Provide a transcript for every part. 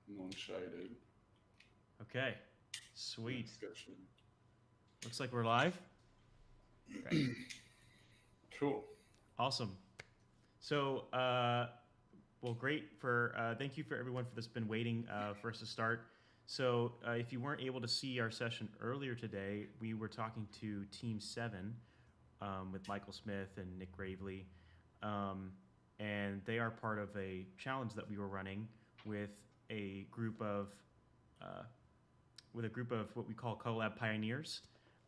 non-shaded. Okay, sweet. Sketching. Looks like we're live. Great. Cool. Awesome. So, well, great for thank you for everyone for that's been waiting for us to start. So, if you weren't able to see our session earlier today, we were talking to Team 7 with Michael Smith and Nick Gravely, and they are part of a challenge that we were running with a group of what we call Collab Pioneers.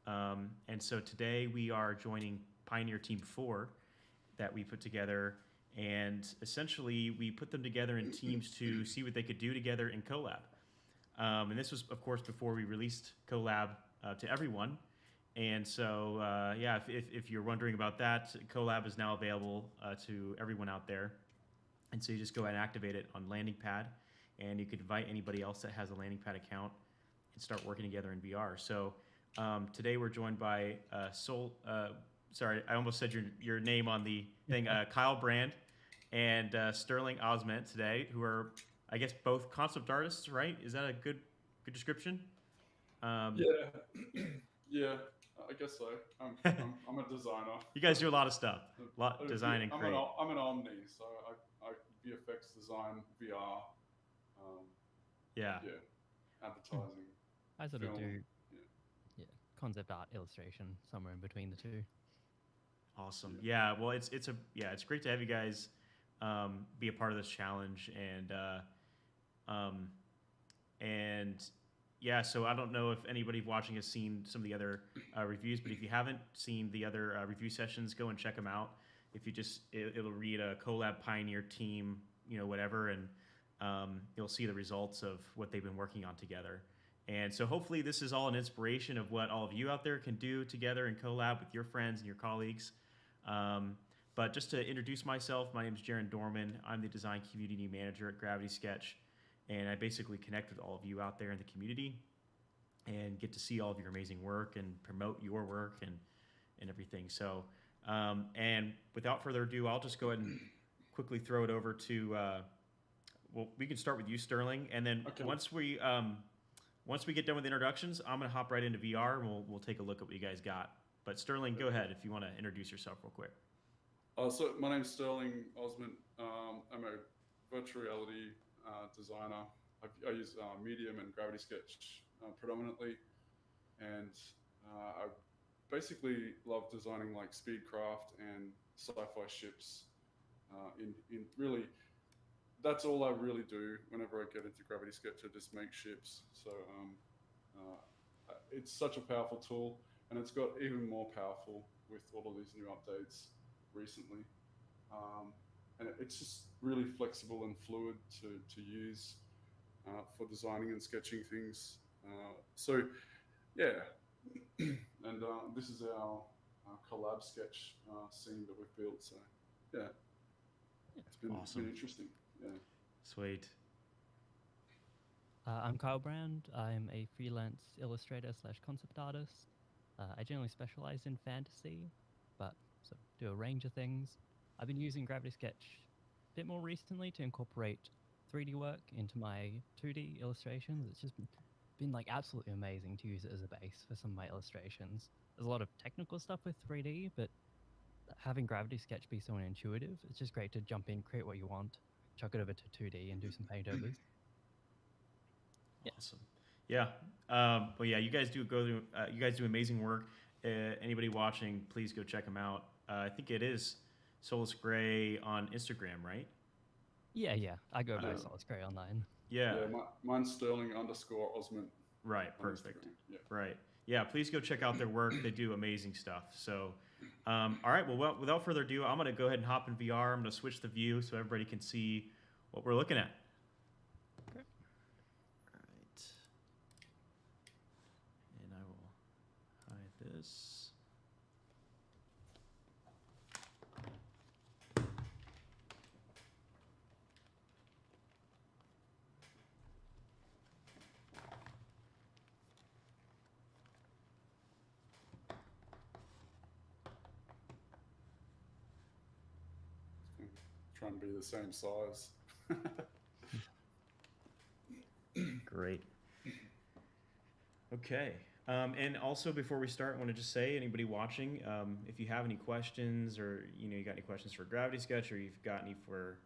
And so today we are joining Pioneer Team 4 that we put together, and essentially we put them together in teams to see what they could do together in Collab. And this was, of course, before we released Collab to everyone. And so, yeah, if you're wondering about that, Collab is now available to everyone out there. And so you just go ahead and activate it on Landing Pad, and you can invite anybody else that has a Landing Pad account and start working together in VR. So today we're joined by sorry, I almost said your name on the thing, Kyle Brand and Sterling Osment today, who are, I guess, both concept artists, right? Is that a good description? Yeah, yeah, I guess so. I'm a designer. You guys do a lot of stuff, design and create. I'm an Omni, so I VFX design, VR. Yeah, advertising. I sort of film. do concept art, illustration, somewhere in between the two. Awesome. Yeah. Well, it's great to have you guys be a part of this challenge, and yeah. So I don't know if anybody watching has seen some of the other reviews, but if you haven't seen the other review sessions, go and check them out. If you just it'll read a Collab Pioneer Team, whatever, and you'll see the results of what they've been working on together. And so hopefully this is all an inspiration of what all of you out there can do together in Collab with your friends and your colleagues. But just to introduce myself, my name is Jaron Dorman. I'm the design community manager at Gravity Sketch, and I basically connect with all of you out there in the community and get to see all of your amazing work and promote your work and everything. So, and without further ado, I'll just go ahead and quickly throw it over to, well, we can start with you, Sterling, and then Okay. Once we get done with introductions, I'm going to hop right into VR, and we'll take a look at what you guys got. But Sterling, go ahead if you want to introduce yourself real quick. So my name's Sterling Osment. I'm a virtual reality designer. I use Medium and Gravity Sketch predominantly, and I basically love designing like speedcraft and sci-fi ships. In really, that's all I really do whenever I get into Gravity Sketch. I just make ships. So it's such a powerful tool, and it's got even more powerful with all of these new updates recently. And it's just really flexible and fluid to use for designing and sketching things. So yeah, and this is our collab sketch scene that we've built. So yeah, it's been, Awesome. it's been interesting. Yeah. Sweet. I'm Kyle Brand. I'm a freelance illustrator / concept artist. I generally specialize in fantasy, but so do a range of things. I've been using Gravity Sketch a bit more recently to incorporate 3D work into my 2D illustrations. It's just been like absolutely amazing to use it as a base for some of my illustrations. There's a lot of technical stuff with 3D, but having Gravity Sketch be so intuitive, it's just great to jump in, create what you want, chuck it over to 2D and do some paint overs. Awesome. Yeah. Well, yeah, you guys do you guys do amazing work. Anybody watching, please go check them out. I think it is Solus Gray on Instagram, right? Yeah. I go by Solus Gray online. Yeah. Mine's Sterling _Osment. Right. on Perfect. Instagram. Yeah. Right. Yeah. Please go check out their work. They do amazing stuff. So, all right. Well, without further ado, I'm going to go ahead and hop in VR. I'm going to switch the view so everybody can see what we're looking at. Okay. All right. And I will hide this. Try and be the same size. Great. Okay. And also, before we start, I want to just say, anybody watching, if you have any questions, or you got any questions for Gravity Sketch, or you've got any for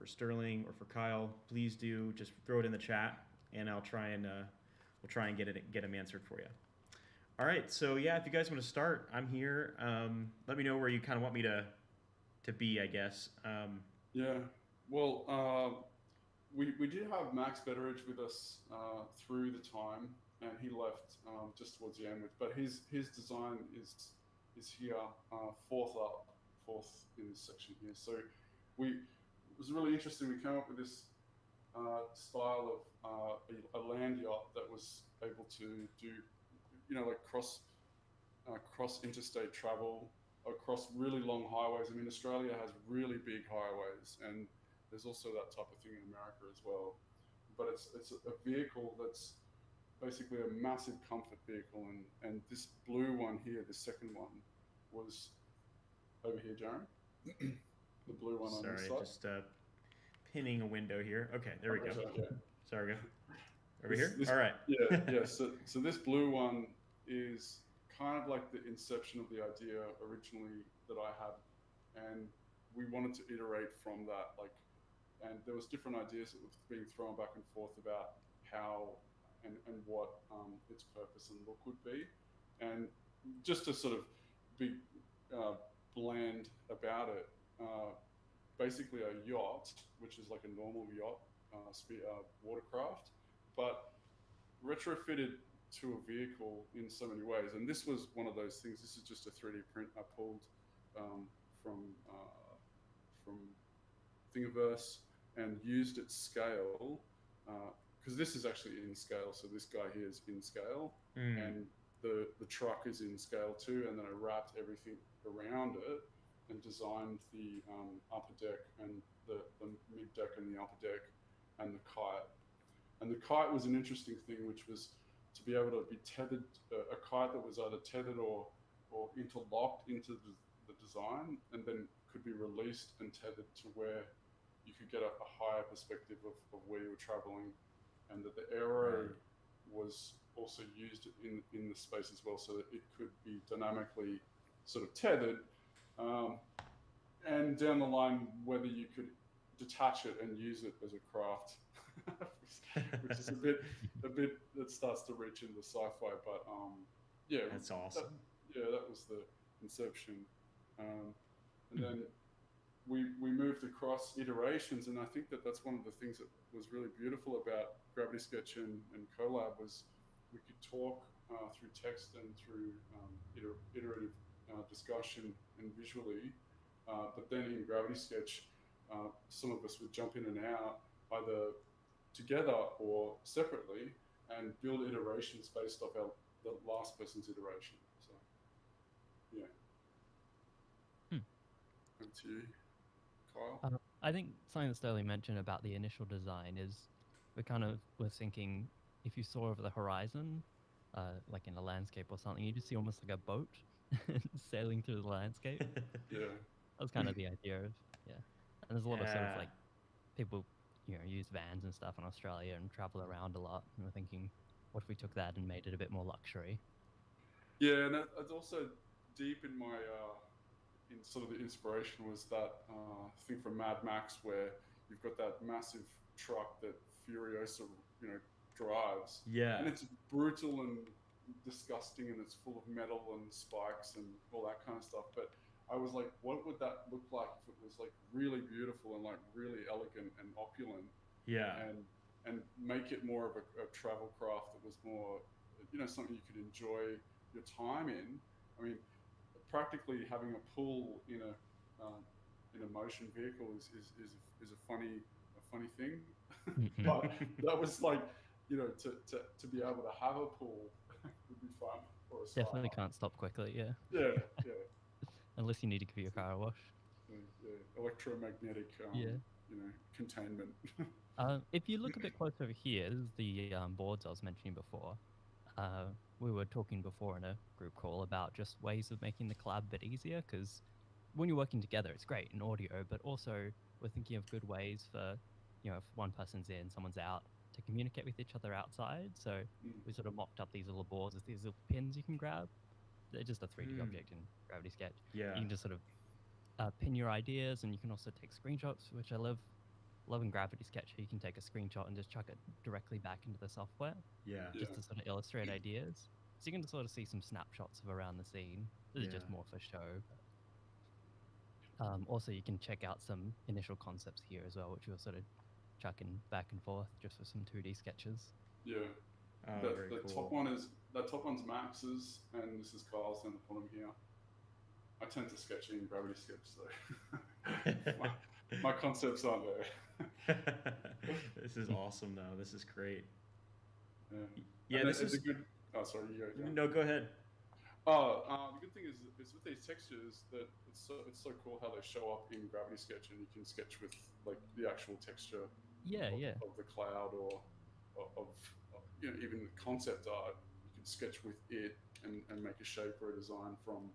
Sterling or for Kyle, please do just throw it in the chat, and I'll try and we'll try and get them answered for you. All right. So yeah, if you guys want to start, I'm here. Let me know where you kind of want me to be, I guess. Yeah. Well, we did have Max Betteridge with us through the time, and he left just towards the end. But his design is here, fourth in this section here. So it was really interesting. We came up with this style of a land yacht that was able to do, like cross interstate travel across really long highways. I mean, Australia has really big highways, and there's also that type of thing in America as well. But it's a vehicle that's basically a massive comfort vehicle, and this blue one here, the second one, was over here, Jaron. The blue one on this side. Just pinning a window here. Okay, there we go. Yeah. Sorry, go. Over here? All right. Yeah. So this blue one is kind of like the inception of the idea originally that I had, and we wanted to iterate from that. And there was different ideas that were being thrown back and forth about how and what its purpose and look would be, and just to sort of be bland about it. Basically, a yacht, which is like a normal yacht, watercraft, but retrofitted to a vehicle in so many ways. And this was one of those things. This is just a 3D print I pulled from Thingiverse and used its scale, because this is actually in scale. So this guy here is in scale, and the truck is in scale too. And then I wrapped everything around it and designed the upper deck and the mid deck and the upper deck and the kite. And the kite was an interesting thing, which was to be able to be tethered, a kite that was either tethered or interlocked into the design, and then could be released and tethered to where you could get a higher perspective of where you were traveling, and that the aero was also used in the space as well, so that it could be dynamically sort of tethered, and down the line whether you could detach it and use it as a craft, which is a bit that starts to reach into sci-fi, but yeah, that's awesome. That was the inception, and then we moved across iterations, and I think that's one of the things that was really beautiful about Gravity Sketch and Collab was we could talk through text and through iterative discussion and visually, but then in Gravity Sketch, some of us would jump in and out either together or separately and build iterations based off the last person's iteration. So, yeah. Over to you, Kyle. I think something that Sterling mentioned about the initial design is we kind of were thinking if you saw over the horizon, like in a landscape or something, you just see almost like a boat sailing through the landscape. Yeah. That was kind of the idea of, and there's a lot of sort of like people, use vans and stuff in Australia and travel around a lot. And we're thinking, what if we took that and made it a bit more luxury? Yeah, and it's also deep in my, in sort of the inspiration was that thing from Mad Max where you've got that massive truck that Furiosa, drives. Yeah. And it's brutal and disgusting, and it's full of metal and spikes and all that kind of stuff. But I was like, what would that look like if it was like really beautiful and like really elegant and opulent? Yeah. And make it more of a travel craft that was more, something you could enjoy your time in. I mean, practically having a pool in a motion vehicle is a funny thing. But that was like, to be able to have a pool would be fun. For a Definitely can't stop quickly. Yeah. Yeah. Unless you need to give your car a wash. Yeah. Electromagnetic, containment. If you look a bit closer over here, this is the boards I was mentioning before. We were talking before in a group call about just ways of making the collab a bit easier, because when you're working together, it's great in audio, but also we're thinking of good ways for, if one person's in, someone's out, to communicate with each other outside. So we sort of mocked up these little boards with these little pins you can grab. They're just a 3D object in Gravity Sketch. Yeah. You can just sort of pin your ideas, and you can also take screenshots, which I love. Love in Gravity Sketch, you can take a screenshot and just chuck it directly back into the software, Yeah. just to sort of illustrate ideas. So you can sort of see some snapshots of around the scene. This is just more for show. Also, you can check out some initial concepts here as well, which we'll sort of chucking back and forth just for some 2D sketches. Yeah. Oh, very The cool. top one's Max's, and this is Kyle's in the bottom here. I tend to sketch in Gravity Sketch, so my concepts aren't there. This is awesome, though. This is great. Yeah, this is a good. Oh, sorry, you go. Yeah. No, go ahead. The good thing is with these textures that it's so cool how they show up in Gravity Sketch, and you can sketch with like the actual texture. Of the cloud or of even the concept art. You can sketch with it and make a shape or a design from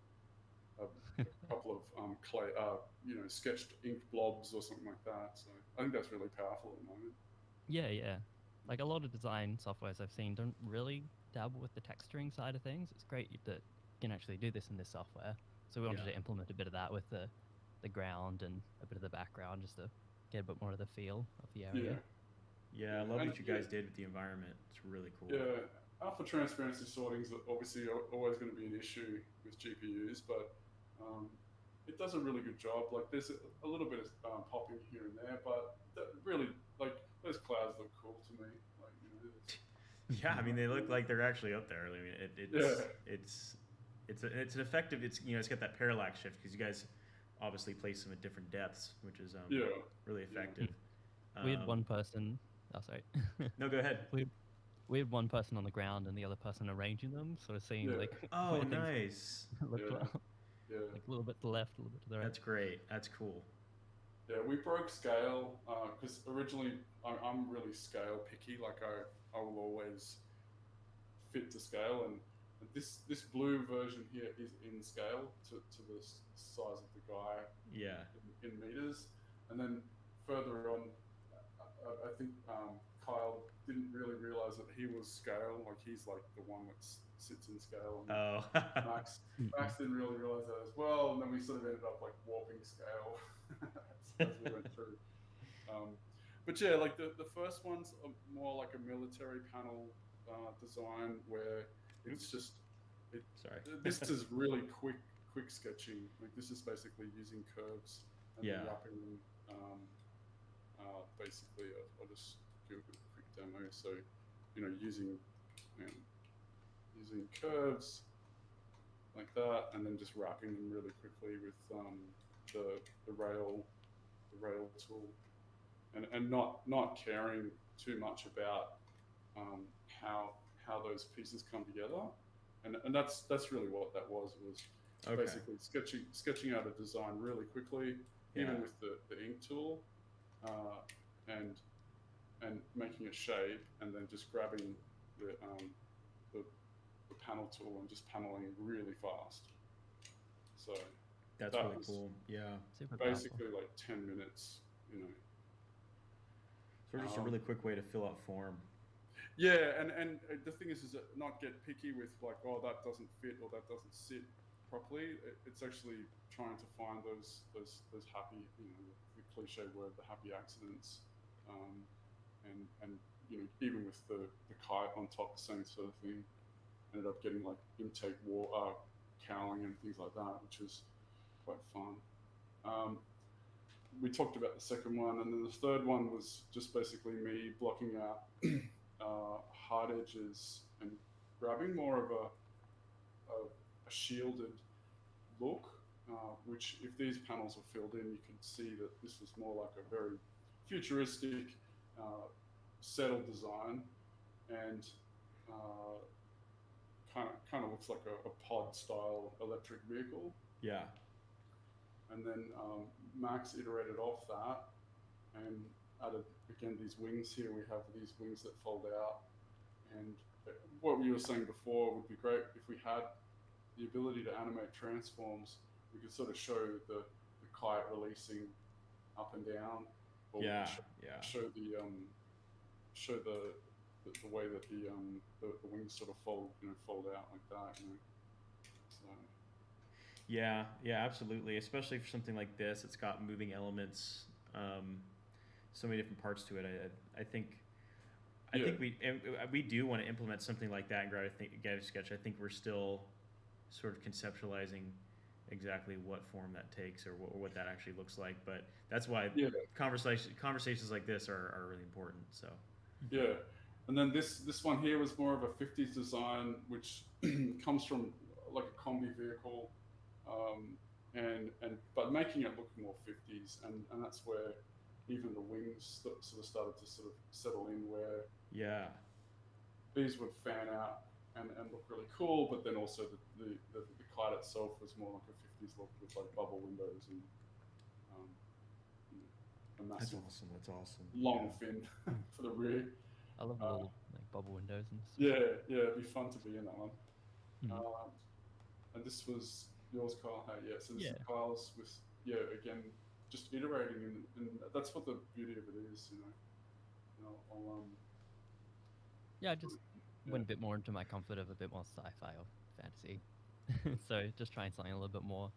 a couple of clay, sketched ink blobs or something like that. So I think that's really powerful at the moment. Yeah. Like a lot of design softwares I've seen don't really dabble with the texturing side of things. It's great that you can actually do this in this software. So we wanted to implement a bit of that with the ground and a bit of the background, just to get a bit more of the feel of the area. Yeah, I love what you guys did with the environment. It's really cool. Yeah, alpha transparency sorting is obviously always going to be an issue with GPUs, but it does a really good job. Like there's a little bit of popping here and there, but really, like those clouds look cool to me. Like, yeah, I mean they look like they're actually up there. I mean, it's an effective. It's got that parallax shift because you guys obviously place them at different depths, which is really effective. We had one person. Oh, sorry. No, go ahead. We had one person on the ground and the other person arranging them, sort of seeing like. Oh, nice. Like a little bit to the left, a little bit to the right. That's great. That's cool. Yeah, we broke scale because originally I'm really scale picky. Like I will always fit to scale, and this blue version here is in scale to the size of the guy. Yeah. In meters, and then further on, I think Kyle didn't really realize that he was scale. Like he's like the one that sits in scale. And Max didn't really realize that as well, and then we sort of ended up like warping scale as we went through. But yeah, like the first one's more like a military panel design where it's just this is really quick sketching. Like this is basically using curves and then wrapping them. Basically, I'll just do a quick demo. So, using curves like that, and then just wrapping them really quickly with the rail tool, and not caring too much about how those pieces come together, and that's really what that was. It was basically sketching out a design really quickly, even with the ink tool. And making a shape, and then just grabbing the panel tool and just paneling really fast. So that's really cool. Yeah, super basically powerful. like 10 minutes. Sort of just a really quick way to fill out form. Yeah, and the thing is not get picky with like, oh, that doesn't fit or that doesn't sit properly. It's actually trying to find those happy, the cliche word, the happy accidents, and even with the kite on top, the same sort of thing. Ended up getting like intake cowling and things like that, which is quite fun. We talked about the second one, and then the third one was just basically me blocking out hard edges and grabbing more of a shielded look, which if these panels were filled in, you could see that this was more like a very futuristic, settled design, and kind of looks like a pod style electric vehicle. Yeah. And then Max iterated off that and added again these wings here. We have these wings that fold out, and what you were saying before would be great if we had the ability to animate transforms. We could sort of show the kite releasing up and down, or show show the way that the wings sort of fold out like that. So Yeah, yeah, absolutely. Especially for something like this, it's got moving elements, so many different parts to it. I think. I yeah, think we do want to implement something like that in Gravity Sketch. I think we're still sort of conceptualizing exactly what form that takes or what that actually looks like. But that's why yeah, conversations like this are really important. So yeah. And then this one here was more of a 50s design, which comes from like a combi vehicle, and but making it look more 50s, and that's where even the wings sort of started to sort of settle in, where yeah, these would fan out and look really cool, but then also the kite itself was more like a 50s look with like bubble windows and um, a that's massive awesome. That's awesome. long fin for the rear. I love the Uh, little like bubble windows and stuff. yeah, it'd be fun to be in that one. Mm. And this was yours, Kyle. Hey, yeah, so this Yeah. is Kyle's with, again, just iterating, and that's what the beauty of it is, I'll, Yeah, I just yeah. went a bit more into my comfort of a bit more sci-fi or fantasy. So just trying something a little bit more,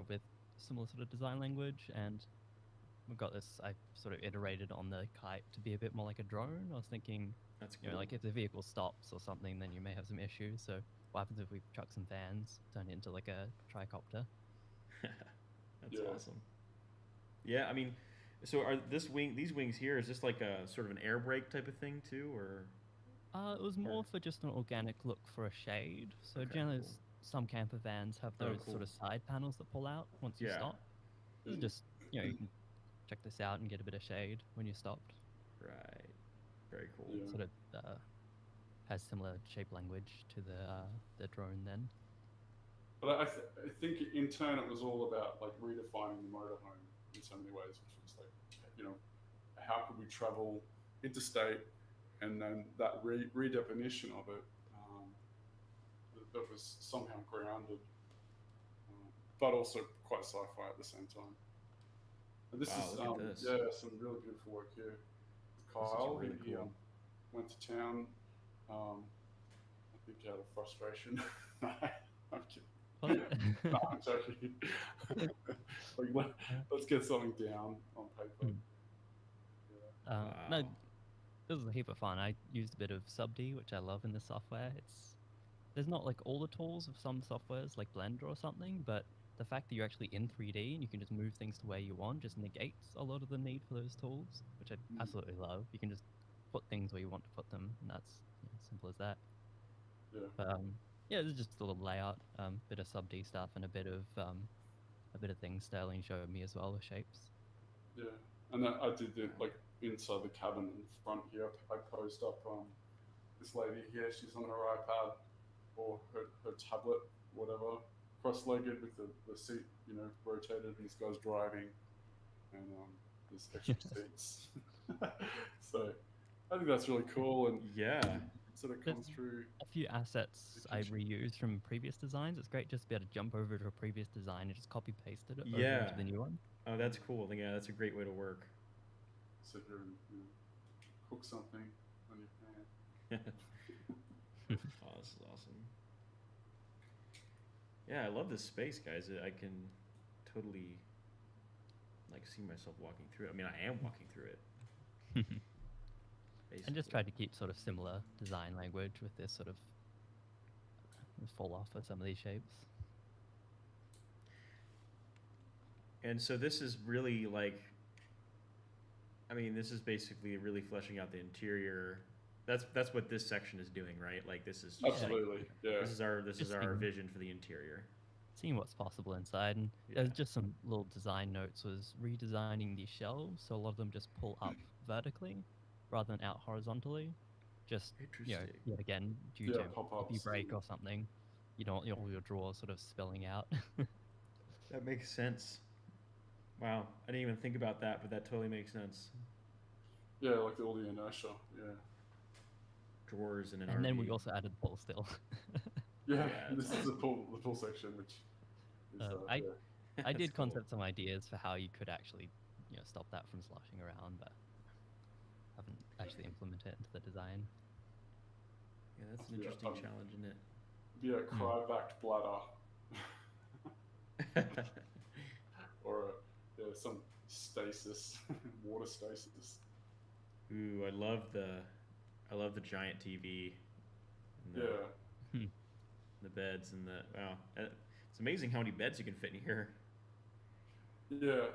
with similar sort of design language. And we've got this, I sort of iterated on the kite to be a bit more like a drone. I was thinking, That's cool. like if the vehicle stops or something, then you may have some issues. So what happens if we chuck some fans, turn it into like a tricopter? That's Yeah. awesome. Yeah, I mean, so are these wings here? Is this like a sort of an air brake type of thing too, or? It was more for just an organic look for a shade. So Okay, generally, cool. some camper vans have Oh, those cool. sort of side panels that pull out once you Yeah. stop. This is Mm. just, you can check this out and get a bit of shade when you stopped. Right. Very cool. Yeah. Sort of has similar shape language to the drone then. But I think in turn it was all about like redefining the motorhome in so many ways, which was like, how could we travel interstate, and then that redefinition of it, that was somehow grounded, but also quite sci-fi at the same time. And this Wow, is look at this. some really beautiful work here. This is Kyle, really he cool. went to town, I think out of frustration. I'm kidding. What? No, I'm joking. Like, let's get something down on paper. Hmm. Yeah. No, Wow. this was a heap of fun. I used a bit of sub-D, which I love in the software. There's not like all the tools of some softwares like Blender or something, but the fact that you're actually in 3D and you can just move things to where you want just negates a lot of the need for those tools, which I Mm. absolutely love. You can just put things where you want to put them, and that's as simple as that. Yeah. But yeah, this is just a little layout, bit of sub-D stuff, and a bit of things Sterling showed me as well with shapes. Yeah. And I did it like inside the cabin in front here. I posed up this lady here. She's on her iPad or her tablet, whatever, cross-legged with the seat, rotated, and this guy's driving, and there's extra seats. So I think that's really cool, and Yeah. sort of come That's through. a few assets I reused from previous designs. It's great just to be able to jump over to a previous design and just copy paste it over Yeah. into the new one. Oh, that's cool. Yeah, that's a great way to work. Sit here and cook something on your pan. Oh, this is awesome. Yeah, I love this space, guys. I can totally like see myself walking through it. I mean, I am walking through it. And just Basically. tried to keep sort of similar design language with this sort of fall off of some of these shapes. And so this is really like, I mean, this is basically really fleshing out the interior. That's what this section is doing, right? Like this is just like, Absolutely, yeah. this is our Interesting. vision for the interior. Seeing what's possible inside, and there's just some little design notes. Was redesigning these shelves so a lot of them just pull up vertically rather than out horizontally. Just Interesting. yet again due Yeah, to pop-ups copy break and- or something, you don't want all your drawers sort of spilling out. That makes sense. Wow, I didn't even think about that, but that totally makes sense. Yeah, like all the inertia. Yeah. Drawers and an And then RV. we also added pull still. Yeah, Yeah, this that's is the pull section, which is, I yeah. I did That's cool. concept some ideas for how you could actually stop that from sloshing around, but haven't actually implemented it into the design. Yeah, that's an interesting challenge, isn't it? Be a cryovac bladder. Or some stasis, water stasis. Ooh, I love the giant TV. And the beds and wow, it's amazing how many beds you can fit in here. Yeah,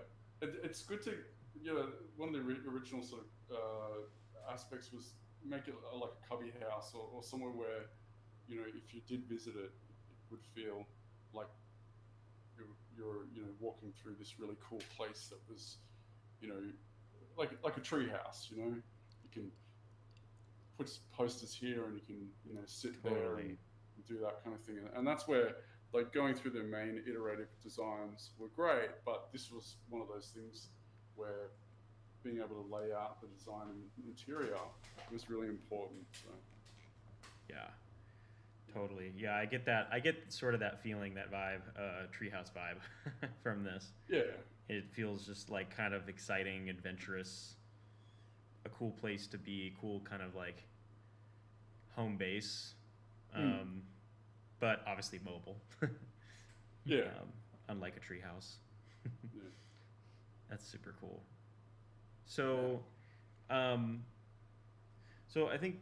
it's good to, one of the original sort of aspects was make it like a cubby house or somewhere where, if you did visit it, it would feel like you're walking through this really cool place that was, like a tree house. You can put posters here and you can sit there and do that kind of thing. And that's where, like, going through the main iterative designs were great, but this was one of those things where being able to lay out the design and interior was really important. So. Yeah, totally. Yeah, I get that. I get sort of that feeling, that vibe, treehouse vibe from this. Yeah. It feels just like kind of exciting, adventurous, a cool place to be, cool kind of like home base, but obviously mobile. Yeah. Unlike a treehouse. Yeah. That's super cool. So, so I think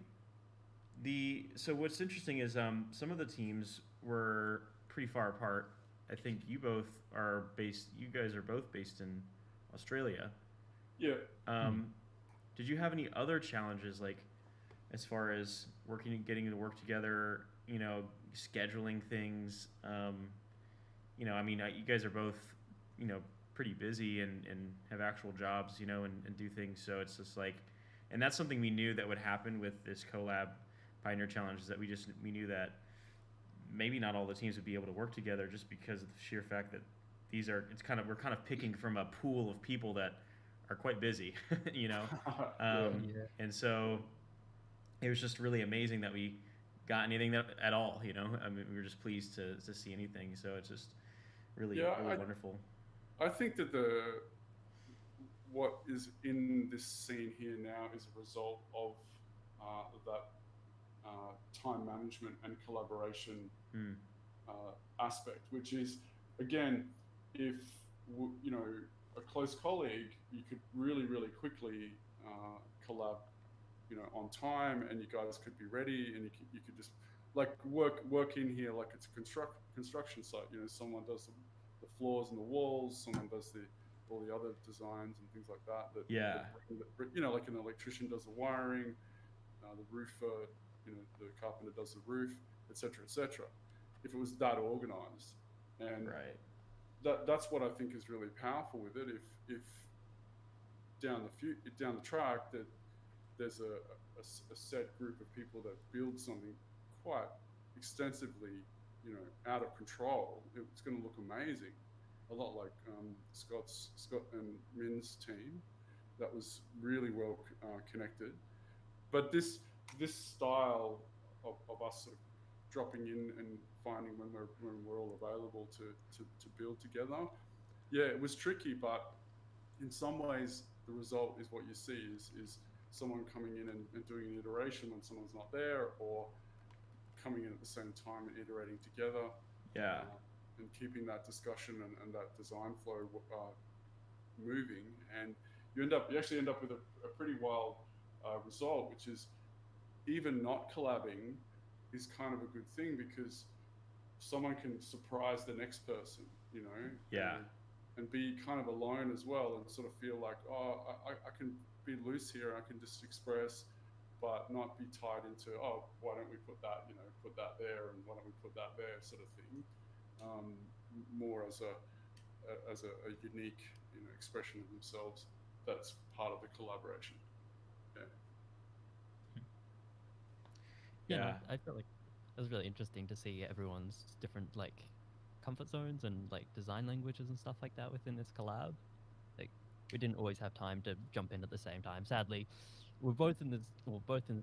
so what's interesting is some of the teams were pretty far apart. I think you guys are both based in Australia. Yeah. Did you have any other challenges, like as far as getting to work together, scheduling things? You guys are both, pretty busy and have actual jobs, and do things. So it's just like, and that's something we knew that would happen with this Collab Pioneer Challenge, is that we knew that maybe not all the teams would be able to work together just because of the sheer fact that we're kind of picking from a pool of people that are quite busy, and so it was just really amazing that we got anything at all, we were just pleased to see anything. So it's just really wonderful. I think that what is in this scene here now is a result of that time management and collaboration aspect, which is, again, if a close colleague, you could really, really quickly collab, on time, and you guys could be ready, and you could just like work in here like it's a construction site. Someone does the floors and the walls, someone does all the other designs and things like that. Like an electrician does the wiring, the roofer, the carpenter does the roof, etc., etc. If it was that organized, and that's what I think is really powerful with it. If down the track that there's a set group of people that build something quite extensively, out of control, it's going to look amazing. A lot like Scott and Min's team, that was really well connected. But this style of us sort of dropping in and finding when we're all available to build together, it was tricky, but in some ways the result is what you see is someone coming in and doing an iteration when someone's not there, or coming in at the same time and iterating together. And keeping that discussion and that design flow moving, and you actually end up with a pretty wild result, which is, even not collabing is kind of a good thing, because someone can surprise the next person, and be kind of alone as well, and sort of feel like, I can be loose here, I can just express, but not be tied into, why don't we put that there, and why don't we put that there, sort of thing. More as a unique, expression of themselves. That's part of the collaboration. No, I felt like it was really interesting to see everyone's different comfort zones and design languages and stuff like that within this collab. We didn't always have time to jump in at the same time. Sadly, we're both in the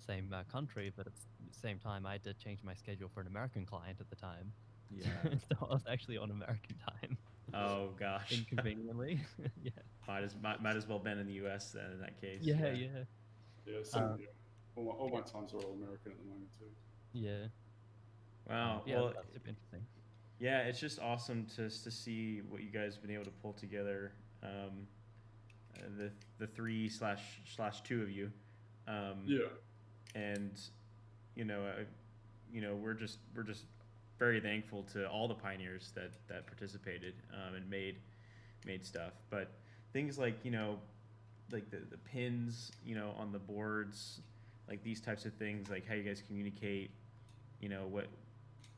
same country, but at the same time, I had to change my schedule for an American client at the time. Yeah. So I was actually on American time. Oh gosh. Inconveniently. Yeah. Might as well been in the U.S. then in that case. Yeah. Yeah, same Um, here. All my times are all American at the moment too. yeah. Wow. Yeah, Well, that's super interesting. yeah, it's just awesome to see what you guys have been able to pull together. Um, the three slash two of you, um, Yeah, and you know, we're just very thankful to all the pioneers that participated and made stuff. But things like like the pins on the boards, like these types of things, like how you guys communicate,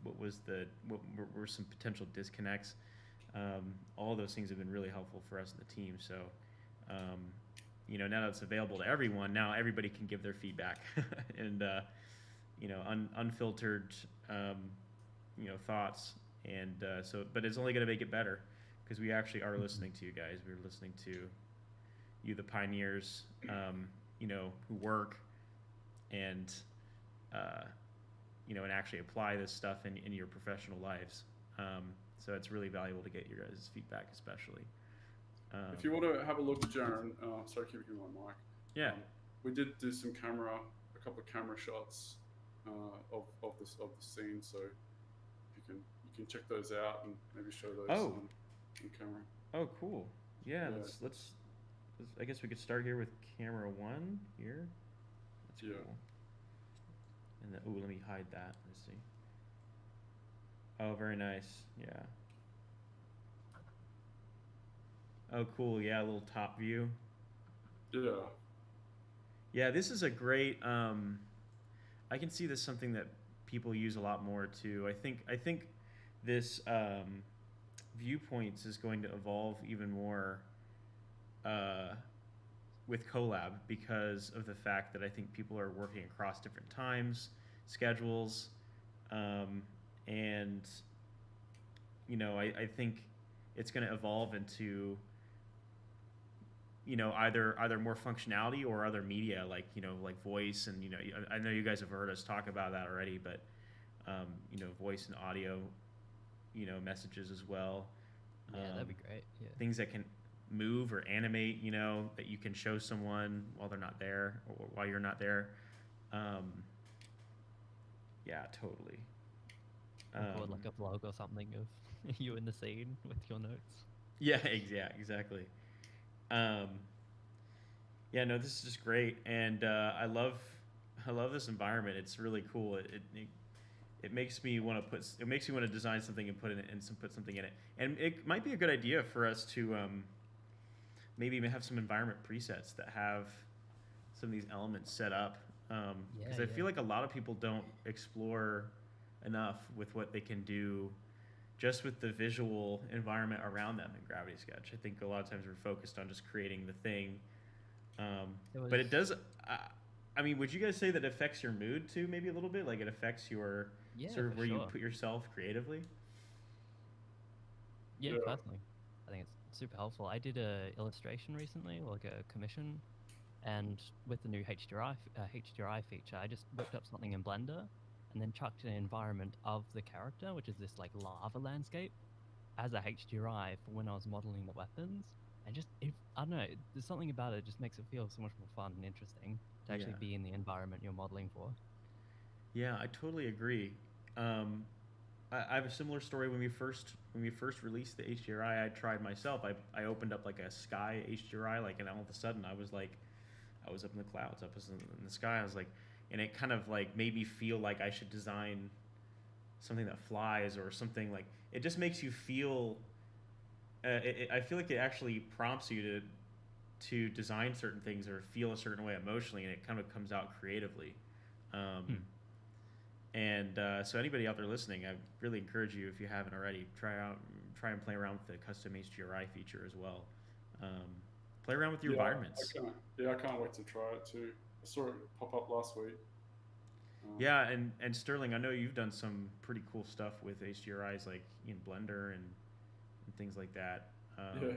what was were some potential disconnects. All those things have been really helpful for us in the team. So, now that it's available to everyone, now everybody can give their feedback and unfiltered, thoughts. And but it's only going to make it better because we actually are listening to you guys. We're listening to you, the pioneers, who work and and actually apply this stuff in your professional lives. So it's really valuable to get your guys' feedback, especially. if you want to have a look, Jaron, sorry, keep you on mic. Yeah. We did do a couple of camera shots of the scene, so you can check those out and maybe show those on camera. Oh, cool. Yeah. Yeah. Let's. I guess we could start here with camera one here. That's Yeah. cool. And then, let me hide that. Let's see. Oh, very nice. Yeah. Oh, cool. Yeah, a little top view. Yeah. Yeah, this is a great. I can see this something that people use a lot more too. I think this viewpoints is going to evolve even more with Collab because of the fact that I think people are working across different times, schedules, and I think it's going to evolve into either more functionality or other media like like voice and I know you guys have heard us talk about that already, but voice and audio messages as well. Yeah, that'd be great. Yeah. Things that can move or animate, that you can show someone while they're not there or while you're not there. Yeah, totally. Or like a vlog or something of you in the scene with your notes. Yeah, exactly. Yeah, no, this is just great, and I love this environment. It's really cool. It makes me want to design something and put something in it. And it might be a good idea for us to maybe even have some environment presets that have some of these elements set up. Because I feel like a lot of people don't explore enough with what they can do just with the visual environment around them in Gravity Sketch. I think a lot of times we're focused on just creating the thing. But it does, I mean, would you guys say that affects your mood too, maybe a little bit? Like it affects your sort of where you put yourself creatively? Yeah, personally. I think it's super helpful. I did a illustration recently, like a commission, and with the new HDRI feature, I just whipped up something in Blender and then chucked an environment of the character, which is this like lava landscape, as a HDRI for when I was modeling the weapons. And I don't know, there's something about it just makes it feel so much more fun and interesting to actually be in the environment you're modeling for. Yeah, I totally agree. I have a similar story when we first released the HDRI. I tried myself. I opened up like a sky HDRI, like, and all of a sudden I was up in the clouds, up in the sky. I was like, and it kind of like made me feel like I should design something that flies or something. Like it just makes you feel. I feel like it actually prompts you to design certain things or feel a certain way emotionally, and it kind of comes out creatively. And so anybody out there listening, I really encourage you, if you haven't already, try and play around with the custom HDRI feature as well. Play around with your environments. I can't wait to try it too. I saw it pop up last week. Yeah, and Sterling, I know you've done some pretty cool stuff with HDRIs, like in Blender and things like that. And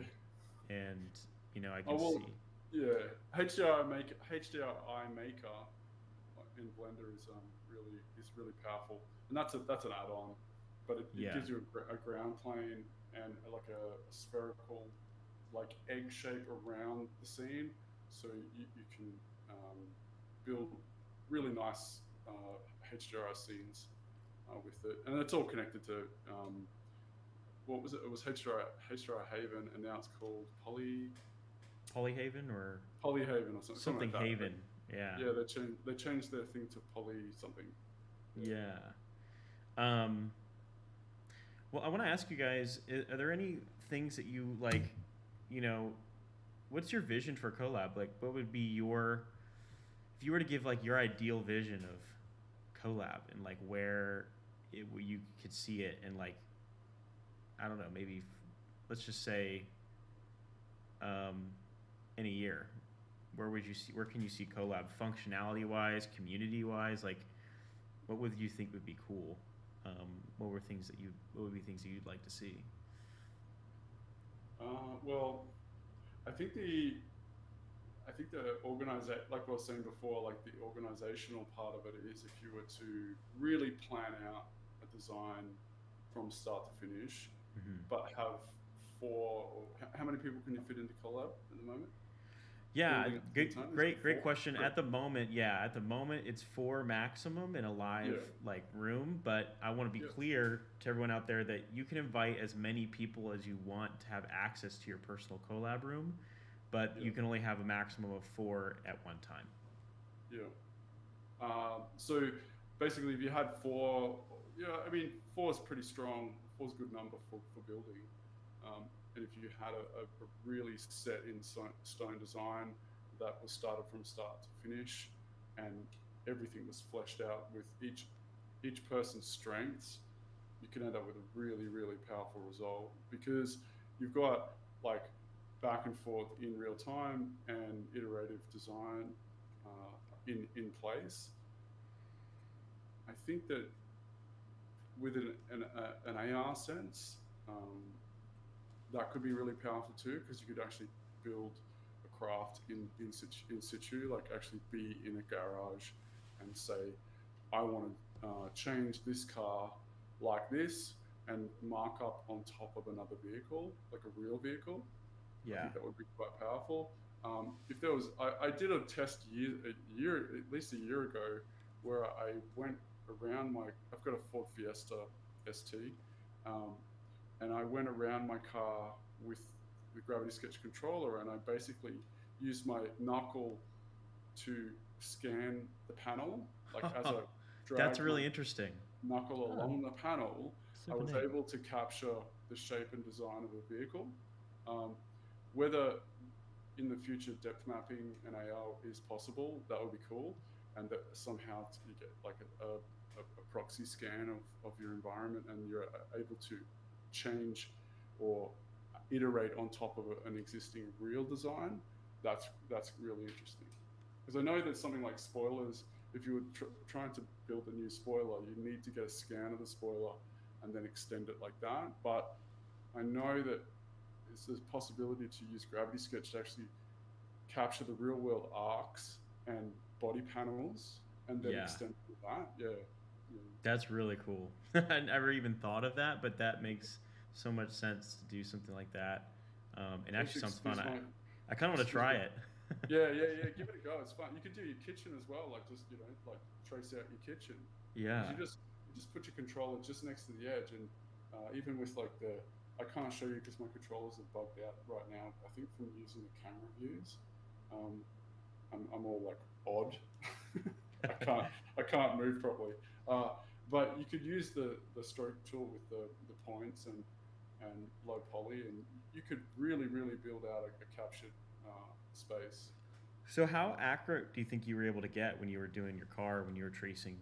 I can see. Yeah, HDRI Maker in Blender is really powerful, and that's an add-on, but it gives you a ground plane and like a spherical like egg shape around the scene, so you can build really nice HDRI scenes with it, and it's all connected to what was it? It was HDRI Haven, and now it's called Polyhaven or Polyhaven or something like that. Haven. Yeah. Yeah, they changed their thing to Poly something. Yeah. Well, I want to ask you guys: are there any things that you like? You know, what's your vision for Collab? Like, what would be your, if you were to give like your ideal vision of Collab and like where you could see it, and like, I don't know, maybe let's just say, in a year, where can you see Collab functionality wise, community wise? Like, what would you think would be cool? What would be things that you'd like to see? Well, I think the like I was saying before, like the organizational part of it is if you were to really plan out a design from start to finish, but have how many people can you fit into Collab at the moment? Yeah, great question. At the moment, it's 4 maximum in a live like room, but I want to be clear to everyone out there that you can invite as many people as you want to have access to your personal Collab room, but you can only have a maximum of 4 at one time. Yeah. So basically, if you had 4, I mean, 4 is pretty strong. 4 is a good number for building. And if you had a really set in stone design that was started from start to finish, and everything was fleshed out with each person's strengths, you can end up with a really, really powerful result, because you've got like back and forth in real time and iterative design in place. I think that with an AR sense, that could be really powerful too, because you could actually build a craft in situ, like actually be in a garage and say, I want to change this car like this, and mark up on top of another vehicle, like a real vehicle. Yeah, I think that would be quite powerful. If there was, I did a test at least a year ago, where I went around I've got a Ford Fiesta ST, and I went around my car with the Gravity Sketch controller, and I basically used my knuckle to scan the panel, like as I dragged that's really interesting. Knuckle along the panel. I was neat. able to capture the shape and design of a vehicle. Whether in the future depth mapping and AR is possible, that would be cool, and that somehow you get like a proxy scan of your environment, and you're able to change or iterate on top of an existing real design. That's really interesting, because I know that something like spoilers, if you were trying to build a new spoiler, you need to get a scan of the spoiler and then extend it like that. But I know that there's a possibility to use Gravity Sketch to actually capture the real world arcs and body panels and then extend it to that. Yeah. That's really cool. I never even thought of that, but that makes so much sense to do something like that. It actually sounds fun. I kind of want to try it. Yeah. Give it a go. It's fun. You can do your kitchen as well, like just like trace out your kitchen. Yeah. You just put your controller just next to the edge, and even with like I can't show you because my controllers are bugged out right now. I think from using the camera views, I'm all like odd. I can't move properly. But you could use the stroke tool with the points and low poly, and you could really build out a captured space. So how accurate do you think you were able to get when you were doing your car, when you were tracing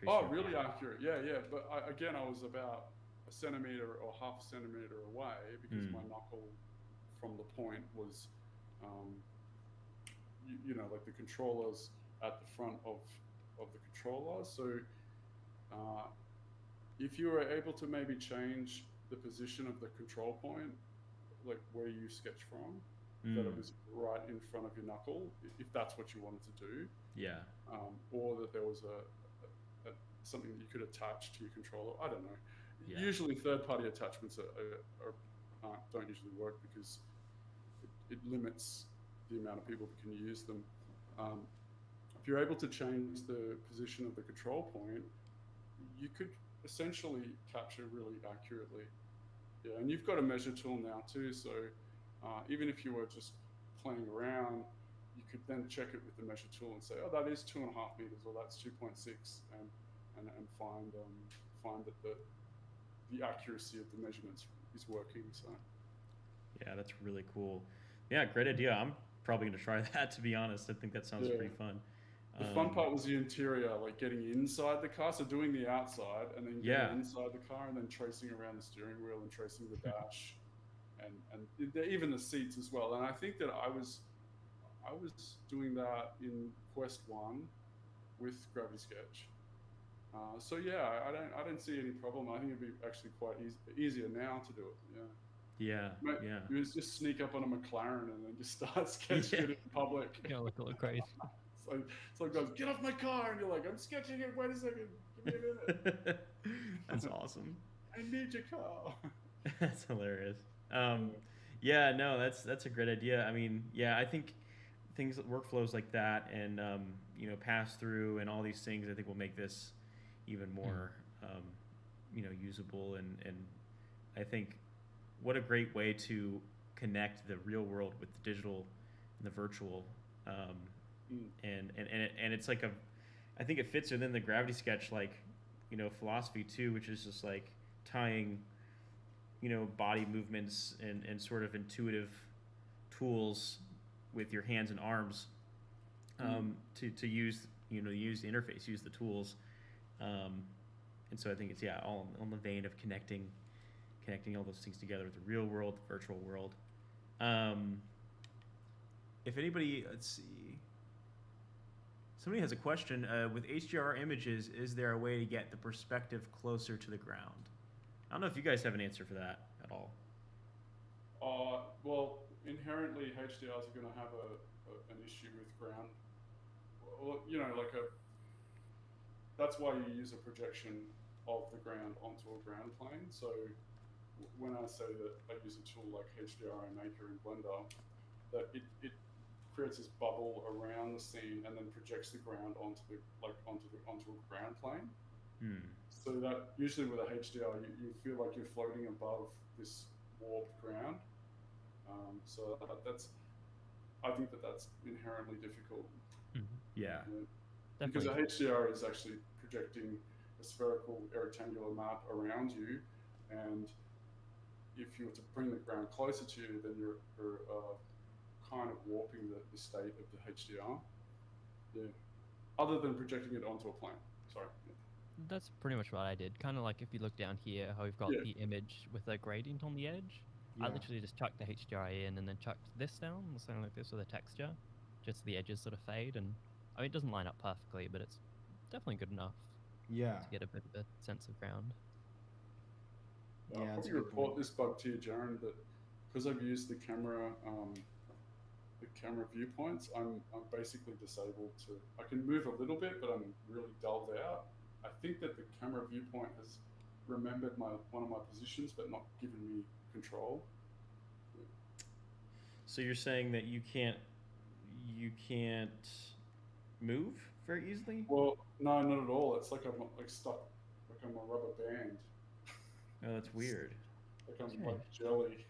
Oh, really accurate. Yeah. But I was about a centimeter or half a centimeter away, because my knuckle from the point was, like the controllers at the front of the controller. So if you were able to maybe change the position of the control point, like where you sketch from, that it was right in front of your knuckle, if that's what you wanted to do. Yeah. Or that there was something that you could attach to your controller. I don't know. Yeah. Usually third-party attachments don't usually work, because it limits the amount of people that can use them. you're able to change the position of the control point, you could essentially capture really accurately. Yeah, and you've got a measure tool now too, so even if you were just playing around, you could then check it with the measure tool and say, oh, that is 2.5 meters, or that's 2.6, and find that the accuracy of the measurements is working. So Yeah, that's really cool. Yeah, great idea. I'm probably gonna try that, to be honest. I think that sounds pretty fun. The fun part was the interior, like getting inside the car, so doing the outside and then getting inside the car and then tracing around the steering wheel and tracing the dash and even the seats as well. And I think that I was doing that in Quest 1 with Gravity Sketch. So yeah, I don't see any problem. I think it'd be actually quite easier now to do it. Yeah. You just sneak up on a McLaren and then just start sketching it in public. Yeah, look a little crazy. It's like, goes, get off my car, and you're like, I'm sketching it. Wait a second, give me a minute. That's awesome. I need your car. That's hilarious. Yeah, no, that's a great idea. I mean, yeah, I think workflows like that and pass through and all these things, I think will make this even more usable and I think what a great way to connect the real world with the digital and the virtual. And it's like I think it fits within the Gravity Sketch philosophy too, which is just like tying body movements and sort of intuitive tools with your hands and arms to use use the interface, use the tools, and so I think it's all on the vein of connecting all those things together with the real world, the virtual world. If anybody, let's see. Somebody has a question. With HDR images, is there a way to get the perspective closer to the ground? I don't know if you guys have an answer for that at all. Well, inherently, HDRs are going to have an issue with ground. Well, that's why you use a projection of the ground onto a ground plane. So when I say that I use a tool like HDR and Maker in Blender, that it creates this bubble around the scene and then projects the ground onto a ground plane. So that usually with a HDR, you feel like you're floating above this warped ground. So I think that's inherently difficult. Yeah. Because a HDR is actually projecting a spherical rectangular map around you, and if you were to bring the ground closer to you, then you're kind of warping the state of the HDR. Yeah. Other than projecting it onto a plane. Sorry. Yeah. That's pretty much what I did. Kind of like if you look down here, how we've got the image with a gradient on the edge. I literally just chucked the HDR in and then chucked this down, something like this with a texture. Just the edges sort of fade, and I mean it doesn't line up perfectly, but it's definitely good enough. Yeah. To get a bit of a sense of ground. I'll probably report this bug to you, Jaron, that because I've used the camera viewpoints, I'm basically disabled to. I can move a little bit, but I'm really dulled out. I think that the camera viewpoint has remembered one of my positions, but not given me control. So you're saying that you can't move very easily? Well, no, not at all. It's like I'm stuck, like I'm a rubber band. Oh, that's weird. Like I'm like jelly.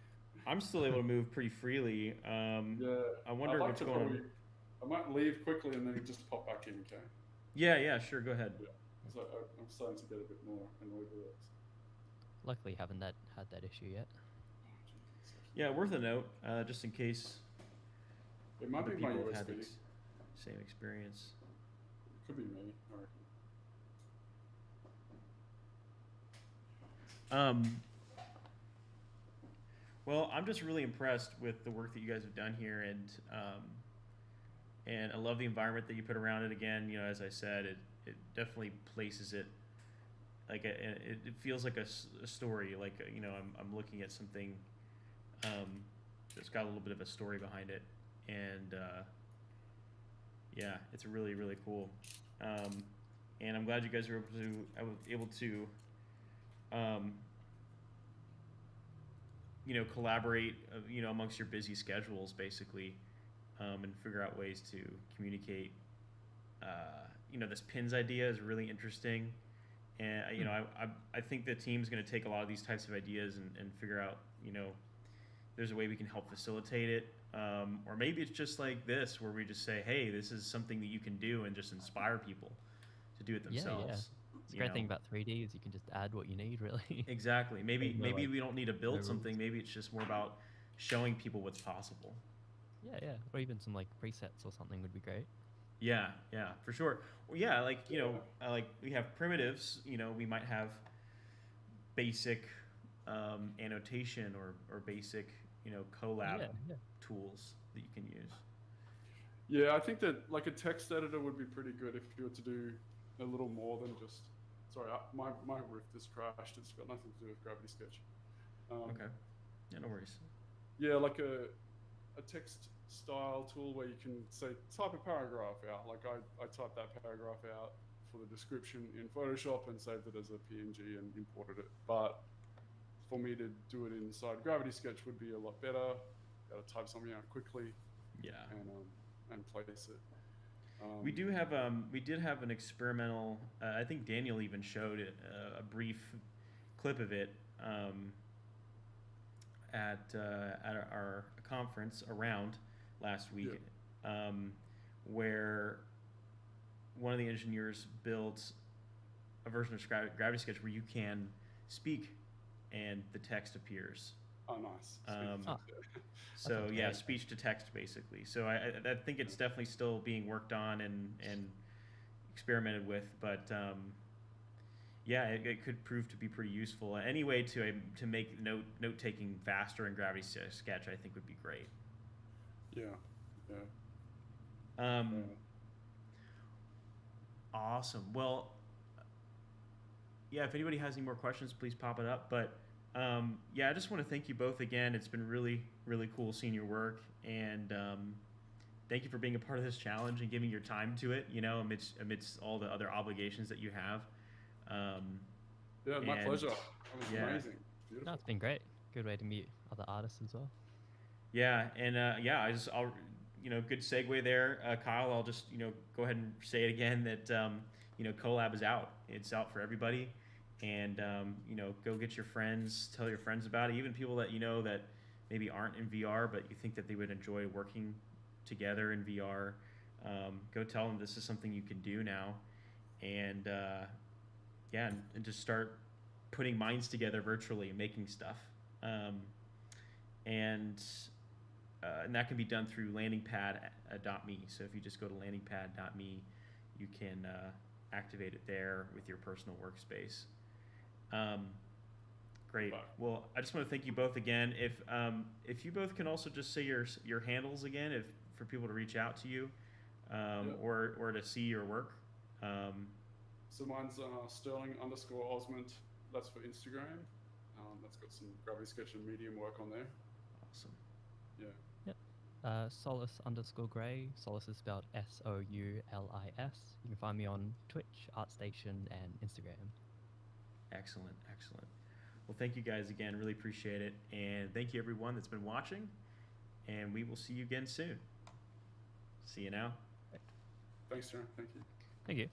I'm still able to move pretty freely. I wonder what's going on. I might leave quickly and then just pop back in, okay? Yeah, sure, go ahead. Yeah. So I'm starting to get a bit more annoyed with it. Luckily, haven't had that issue yet. Yeah, worth a note, just in case. It might be my people have USB. had the same experience. It could be me, I reckon. Well, I'm just really impressed with the work that you guys have done here, and I love the environment that you put around it. Again, as I said, it definitely places it like it feels like a story. Like I'm looking at something that's got a little bit of a story behind it, and it's really really cool. And I'm glad you guys were able to collaborate, amongst your busy schedules, basically, and figure out ways to communicate you know, this pins idea is really interesting. And, you know, I think the team's going to take a lot of these types of ideas and figure out, you know, there's a way we can help facilitate it. Or maybe it's just like this, where we just say, hey, this is something that you can do, and just inspire people to do it themselves. Yeah. The great thing about 3D is you can just add what you need, really. Exactly. Maybe No, maybe like, we don't need to build no something. rules. Maybe it's just more about showing people what's possible. Yeah. Or even some like presets or something would be great. Yeah, for sure. Well, yeah, like, you know, like we have primitives. You know, we might have basic annotation or basic, you know, collab Yeah. tools that you can use. Yeah, I think that like a text editor would be pretty good if you were to do a little more than just. Sorry, my Rift has crashed. It's got nothing to do with Gravity Sketch. Okay. Yeah, no worries. Yeah, like a text style tool where you can say type a paragraph out. Like I typed that paragraph out for the description in Photoshop and saved it as a PNG and imported it. But for me to do it inside Gravity Sketch would be a lot better. Got to type something out quickly. Yeah. And place it. We did have an experimental. I think Daniel even showed it, a brief clip of it at our conference around last week, where one of the engineers built a version of Gravity Sketch where you can speak and the text appears. Oh, nice. So yeah, speech to text basically. So I think it's definitely still being worked on and experimented with, but yeah, it could prove to be pretty useful. Any way to make note taking faster in Gravity Sketch, I think would be great. Yeah. Awesome. Well, yeah, if anybody has any more questions, please pop it up. But yeah, I just want to thank you both again. It's been really, really cool seeing your work, and thank you for being a part of this challenge and giving your time to it, you know, amidst all the other obligations that you have. Yeah, my pleasure. That was amazing. Beautiful. No, it's been great. Good way to meet other artists as well. Yeah, and yeah, I'll you know, good segue there, Kyle. I'll just, you know, go ahead and say it again that you know, Collab is out. It's out for everybody, and you know, go get your friends, tell your friends about it. Even people that you know that maybe aren't in VR, but you think that they would enjoy working together in VR. Go tell them this is something you can do now, and yeah, and just start putting minds together virtually, making stuff, and that can be done through landingpad.me. So if you just go to landingpad.me, you can activate it there with your personal workspace. Great. Well, I just want to thank you both again. If you both can also just say your handles again, for people to reach out to you, or to see your work. So mine's Sterling_Osment. That's for Instagram. That's got some Gravity Sketch and Medium work on there. Awesome. Yeah. Yep. Solus_Gray. Solus is spelled SOULIS. You can find me on Twitch, ArtStation, and Instagram. Excellent. Well, thank you guys again. Really appreciate it. And thank you everyone that's been watching. And we will see you again soon. See you now. Thanks, John. Thank you. Thank you.